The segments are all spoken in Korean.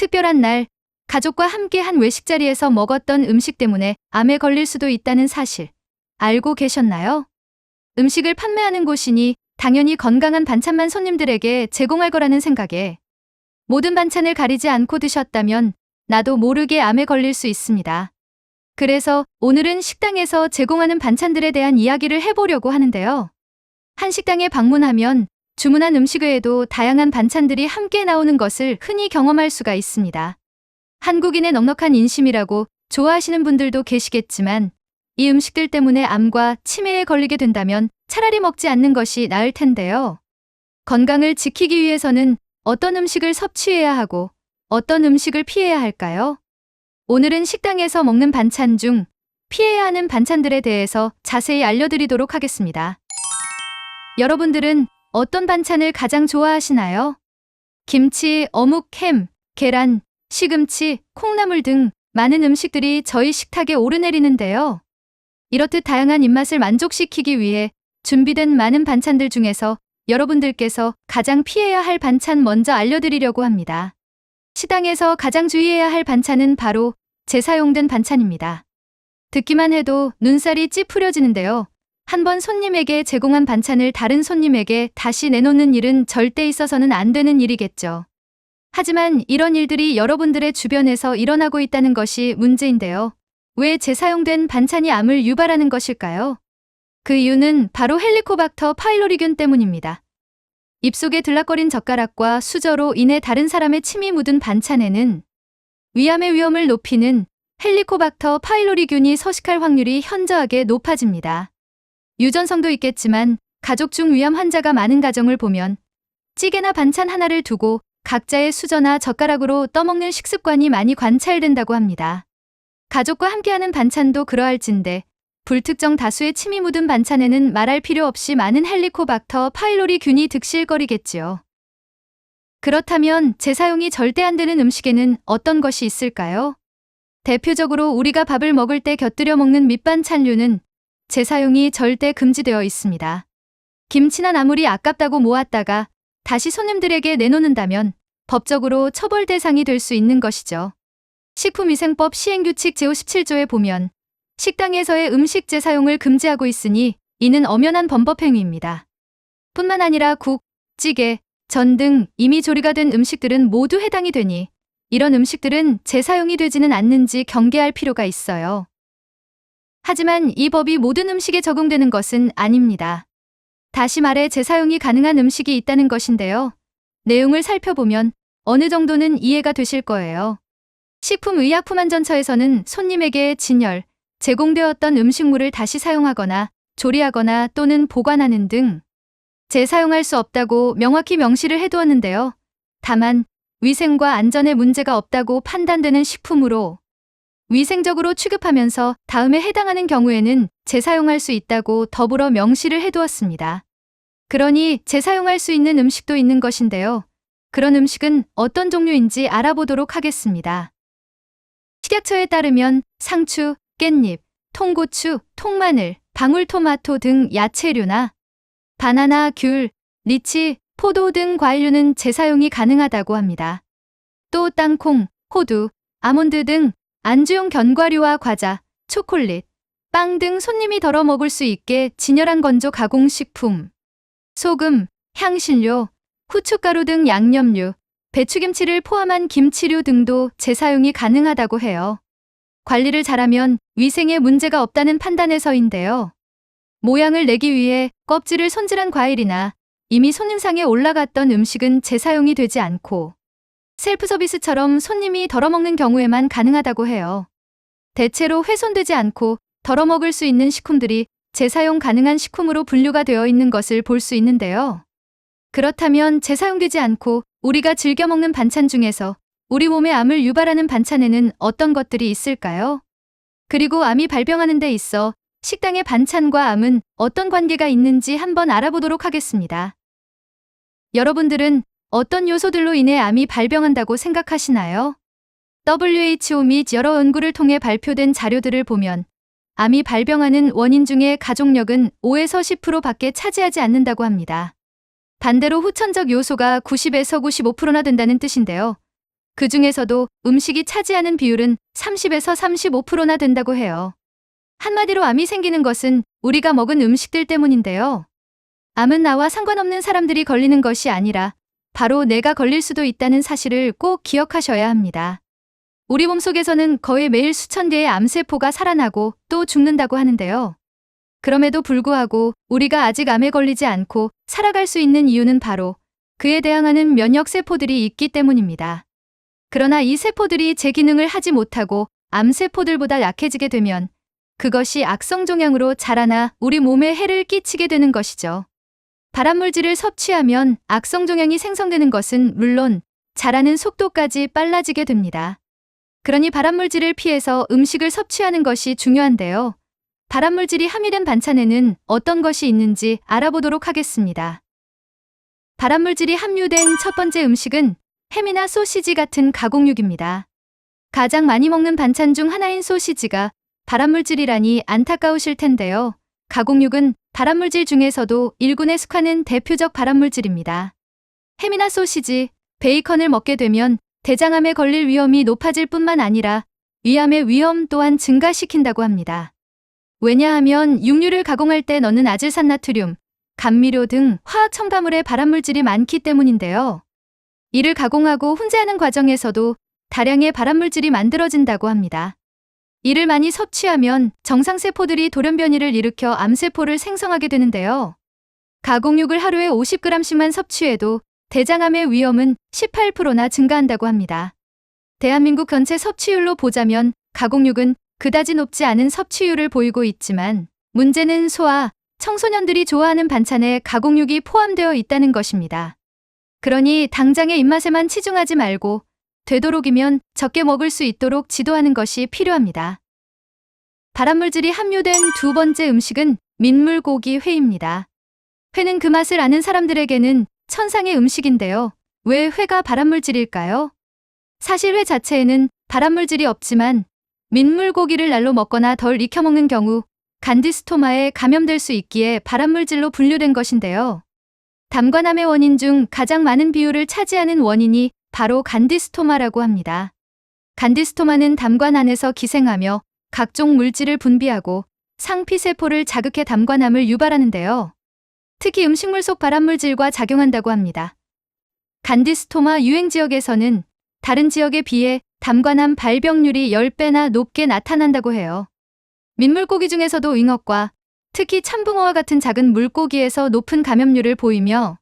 특별한 날, 가족과 함께 한 외식 자리에서 먹었던 음식 때문에 암에 걸릴 수도 있다는 사실 알고 계셨나요? 음식을 판매하는 곳이니 당연히 건강한 반찬만 손님들에게 제공할 거라는 생각에 모든 반찬을 가리지 않고 드셨다면 나도 모르게 암에 걸릴 수 있습니다. 그래서 오늘은 식당에서 제공하는 반찬들에 대한 이야기를 해보려고 하는데요. 한 식당에 방문하면 주문한 음식 외에도 다양한 반찬들이 함께 나오는 것을 흔히 경험할 수가 있습니다. 한국인의 넉넉한 인심이라고 좋아하시는 분들도 계시겠지만 이 음식들 때문에 암과 치매에 걸리게 된다면 차라리 먹지 않는 것이 나을 텐데요. 건강을 지키기 위해서는 어떤 음식을 섭취해야 하고 어떤 음식을 피해야 할까요? 오늘은 식당에서 먹는 반찬 중 피해야 하는 반찬들에 대해서 자세히 알려드리도록 하겠습니다. 여러분들은 어떤 반찬을 가장 좋아하시나요? 김치, 어묵, 햄, 계란, 시금치, 콩나물 등 많은 음식들이 저희 식탁에 오르내리는데요. 이렇듯 다양한 입맛을 만족시키기 위해 준비된 많은 반찬들 중에서 여러분들께서 가장 피해야 할 반찬 먼저 알려드리려고 합니다. 식당에서 가장 주의해야 할 반찬은 바로 재사용된 반찬입니다. 듣기만 해도 눈살이 찌푸려지는데요. 한번 손님에게 제공한 반찬을 다른 손님에게 다시 내놓는 일은 절대 있어서는 안 되는 일이겠죠. 하지만 이런 일들이 여러분들의 주변에서 일어나고 있다는 것이 문제인데요. 왜 재사용된 반찬이 암을 유발하는 것일까요? 그 이유는 바로 헬리코박터 파일로리균 때문입니다. 입속에 들락거린 젓가락과 수저로 인해 다른 사람의 침이 묻은 반찬에는 위암의 위험을 높이는 헬리코박터 파일로리균이 서식할 확률이 현저하게 높아집니다. 유전성도 있겠지만 가족 중 위암 환자가 많은 가정을 보면 찌개나 반찬 하나를 두고 각자의 수저나 젓가락으로 떠먹는 식습관이 많이 관찰된다고 합니다. 가족과 함께하는 반찬도 그러할진데 불특정 다수의 침이 묻은 반찬에는 말할 필요 없이 많은 헬리코박터 파일로리균이 득실거리겠지요. 그렇다면 재사용이 절대 안 되는 음식에는 어떤 것이 있을까요? 대표적으로 우리가 밥을 먹을 때 곁들여 먹는 밑반찬류는 재사용이 절대 금지되어 있습니다. 김치나 나물이 아깝다고 모았다가 다시 손님들에게 내놓는다면 법적으로 처벌 대상이 될 수 있는 것이죠. 식품위생법 시행규칙 제57조에 보면 식당에서의 음식 재사용을 금지하고 있으니 이는 엄연한 범법행위입니다. 뿐만 아니라 국, 찌개, 전 등 이미 조리가 된 음식들은 모두 해당이 되니 이런 음식들은 재사용이 되지는 않는지 경계할 필요가 있어요. 하지만 이 법이 모든 음식에 적용되는 것은 아닙니다. 다시 말해 재사용이 가능한 음식이 있다는 것인데요. 내용을 살펴보면 어느 정도는 이해가 되실 거예요. 식품의약품안전처에서는 손님에게 진열, 제공되었던 음식물을 다시 사용하거나 조리하거나 또는 보관하는 등 재사용할 수 없다고 명확히 명시를 해두었는데요. 다만 위생과 안전에 문제가 없다고 판단되는 식품으로 위생적으로 취급하면서 다음에 해당하는 경우에는 재사용할 수 있다고 더불어 명시를 해두었습니다. 그러니 재사용할 수 있는 음식도 있는 것인데요. 그런 음식은 어떤 종류인지 알아보도록 하겠습니다. 식약처에 따르면 상추, 깻잎, 통고추, 통마늘, 방울토마토 등 야채류나 바나나, 귤, 리치, 포도 등 과일류는 재사용이 가능하다고 합니다. 또 땅콩, 호두, 아몬드 등 안주용 견과류와 과자, 초콜릿, 빵 등 손님이 덜어 먹을 수 있게 진열한 건조 가공식품, 소금, 향신료, 후춧가루 등 양념류, 배추김치를 포함한 김치류 등도 재사용이 가능하다고 해요. 관리를 잘하면 위생에 문제가 없다는 판단에서인데요. 모양을 내기 위해 껍질을 손질한 과일이나 이미 손님상에 올라갔던 음식은 재사용이 되지 않고 셀프 서비스처럼 손님이 덜어먹는 경우에만 가능하다고 해요. 대체로 훼손되지 않고 덜어먹을 수 있는 식품들이 재사용 가능한 식품으로 분류가 되어 있는 것을 볼 수 있는데요. 그렇다면 재사용되지 않고 우리가 즐겨 먹는 반찬 중에서 우리 몸에 암을 유발하는 반찬에는 어떤 것들이 있을까요? 그리고 암이 발병하는 데 있어 식당의 반찬과 암은 어떤 관계가 있는지 한번 알아보도록 하겠습니다. 여러분들은 어떤 요소들로 인해 암이 발병한다고 생각하시나요? WHO 및 여러 연구를 통해 발표된 자료들을 보면 암이 발병하는 원인 중에 가족력은 5에서 10%밖에 차지하지 않는다고 합니다. 반대로 후천적 요소가 90에서 95%나 된다는 뜻인데요. 그 중에서도 음식이 차지하는 비율은 30에서 35%나 된다고 해요. 한마디로 암이 생기는 것은 우리가 먹은 음식들 때문인데요. 암은 나와 상관없는 사람들이 걸리는 것이 아니라 바로 내가 걸릴 수도 있다는 사실을 꼭 기억하셔야 합니다. 우리 몸속에서는 거의 매일 수천 개의 암세포가 살아나고 또 죽는다고 하는데요. 그럼에도 불구하고 우리가 아직 암에 걸리지 않고 살아갈 수 있는 이유는 바로 그에 대항하는 면역세포들이 있기 때문입니다. 그러나 이 세포들이 제 기능을 하지 못하고 암세포들보다 약해지게 되면 그것이 악성종양으로 자라나 우리 몸에 해를 끼치게 되는 것이죠. 발암물질을 섭취하면 악성종양이 생성되는 것은 물론 자라는 속도까지 빨라지게 됩니다. 그러니 발암물질을 피해서 음식을 섭취하는 것이 중요한데요. 발암물질이 함유된 반찬에는 어떤 것이 있는지 알아보도록 하겠습니다. 발암물질이 함유된 첫 번째 음식은 햄이나 소시지 같은 가공육입니다. 가장 많이 먹는 반찬 중 하나인 소시지가 발암물질이라니 안타까우실 텐데요. 가공육은 발암물질 중에서도 1군에 속하는 대표적 발암물질입니다. 햄이나 소시지, 베이컨을 먹게 되면 대장암에 걸릴 위험이 높아질 뿐만 아니라 위암의 위험 또한 증가시킨다고 합니다. 왜냐하면 육류를 가공할 때 넣는 아질산나트륨, 감미료 등 화학 첨가물에 발암물질이 많기 때문인데요. 이를 가공하고 훈제하는 과정에서도 다량의 발암물질이 만들어진다고 합니다. 이를 많이 섭취하면 정상세포들이 돌연변이를 일으켜 암세포를 생성하게 되는데요. 가공육을 하루에 50g씩만 섭취해도 대장암의 위험은 18%나 증가한다고 합니다. 대한민국 전체 섭취율로 보자면 가공육은 그다지 높지 않은 섭취율을 보이고 있지만 문제는 소아, 청소년들이 좋아하는 반찬에 가공육이 포함되어 있다는 것입니다. 그러니 당장의 입맛에만 치중하지 말고 되도록이면 적게 먹을 수 있도록 지도하는 것이 필요합니다. 발암물질이 함유된 두 번째 음식은 민물고기 회입니다. 회는 그 맛을 아는 사람들에게는 천상의 음식인데요. 왜 회가 발암물질일까요? 사실 회 자체에는 발암물질이 없지만 민물고기를 날로 먹거나 덜 익혀 먹는 경우 간디스토마에 감염될 수 있기에 발암물질로 분류된 것인데요. 담관암의 원인 중 가장 많은 비율을 차지하는 원인이 바로 간디스토마라고 합니다. 간디스토마는 담관 안에서 기생하며 각종 물질을 분비하고 상피세포를 자극해 담관암을 유발하는데요. 특히 음식물 속 발암물질과 작용한다고 합니다. 간디스토마 유행 지역에서는 다른 지역에 비해 담관암 발병률이 10배나 높게 나타난다고 해요. 민물고기 중에서도 잉어과 특히 참붕어와 같은 작은 물고기에서 높은 감염률을 보이며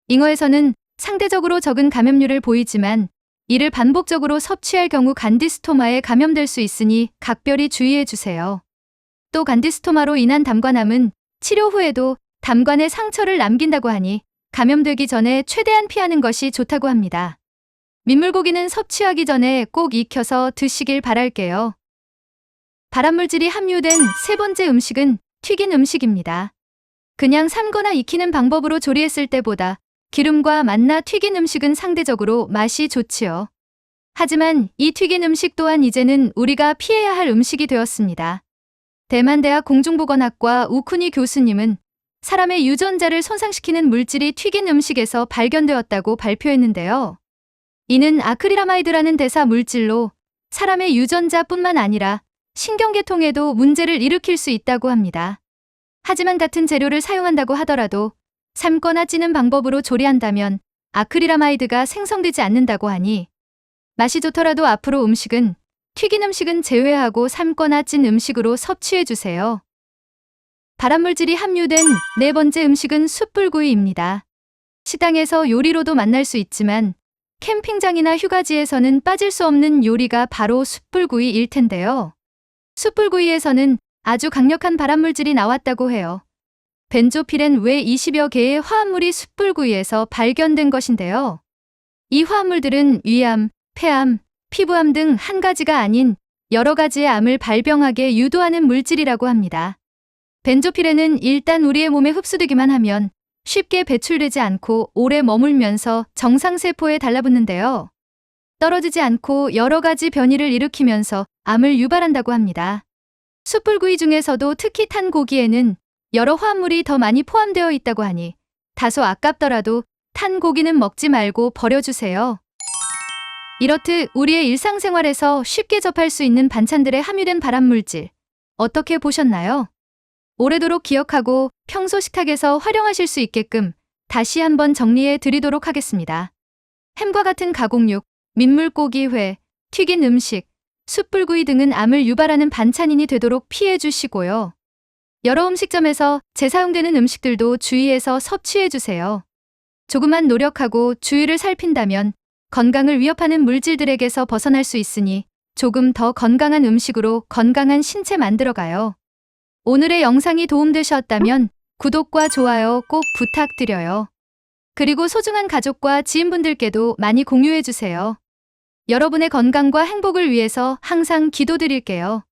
잉어에서는 상대적으로 적은 감염률을 보이지만 이를 반복적으로 섭취할 경우 간디스토마에 감염될 수 있으니 각별히 주의해 주세요. 또 간디스토마로 인한 담관암은 치료 후에도 담관에 상처를 남긴다고 하니 감염되기 전에 최대한 피하는 것이 좋다고 합니다. 민물고기는 섭취하기 전에 꼭 익혀서 드시길 바랄게요. 발암물질이 함유된 세 번째 음식은 튀긴 음식입니다. 그냥 삶거나 익히는 방법으로 조리했을 때보다 기름과 만나 튀긴 음식은 상대적으로 맛이 좋지요. 하지만 이 튀긴 음식 또한 이제는 우리가 피해야 할 음식이 되었습니다. 대만대학 공중보건학과 우쿠니 교수님은 사람의 유전자를 손상시키는 물질이 튀긴 음식에서 발견되었다고 발표했는데요. 이는 아크릴아마이드라는 대사 물질로 사람의 유전자뿐만 아니라 신경계통에도 문제를 일으킬 수 있다고 합니다. 하지만 같은 재료를 사용한다고 하더라도 삶거나 찌는 방법으로 조리한다면 아크릴아마이드가 생성되지 않는다고 하니 맛이 좋더라도 앞으로 튀긴 음식은 제외하고 삶거나 찐 음식으로 섭취해 주세요. 발암물질이 함유된 네 번째 음식은 숯불구이입니다. 식당에서 요리로도 만날 수 있지만 캠핑장이나 휴가지에서는 빠질 수 없는 요리가 바로 숯불구이일 텐데요. 숯불구이에서는 아주 강력한 발암물질이 나왔다고 해요. 벤조필엔 외 20여 개의 화합물이 숯불구이에서 발견된 것인데요. 이 화합물들은 위암, 폐암, 피부암 등 한 가지가 아닌 여러 가지의 암을 발병하게 유도하는 물질이라고 합니다. 벤조필에는 일단 우리의 몸에 흡수되기만 하면 쉽게 배출되지 않고 오래 머물면서 정상세포에 달라붙는데요. 떨어지지 않고 여러 가지 변이를 일으키면서 암을 유발한다고 합니다. 숯불구이 중에서도 특히 탄 고기에는 여러 화합물이 더 많이 포함되어 있다고 하니 다소 아깝더라도 탄 고기는 먹지 말고 버려주세요. 이렇듯 우리의 일상생활에서 쉽게 접할 수 있는 반찬들에 함유된 발암물질, 어떻게 보셨나요? 오래도록 기억하고 평소 식탁에서 활용하실 수 있게끔 다시 한번 정리해 드리도록 하겠습니다. 햄과 같은 가공육, 민물고기, 튀긴 음식, 숯불구이 등은 암을 유발하는 반찬인이 되도록 피해 주시고요. 여러 음식점에서 재사용되는 음식들도 주의해서 섭취해 주세요. 조금만 노력하고 주의를 살핀다면 건강을 위협하는 물질들에게서 벗어날 수 있으니 조금 더 건강한 음식으로 건강한 신체 만들어가요. 오늘의 영상이 도움되셨다면 구독과 좋아요 꼭 부탁드려요. 그리고 소중한 가족과 지인분들께도 많이 공유해주세요. 여러분의 건강과 행복을 위해서 항상 기도드릴게요.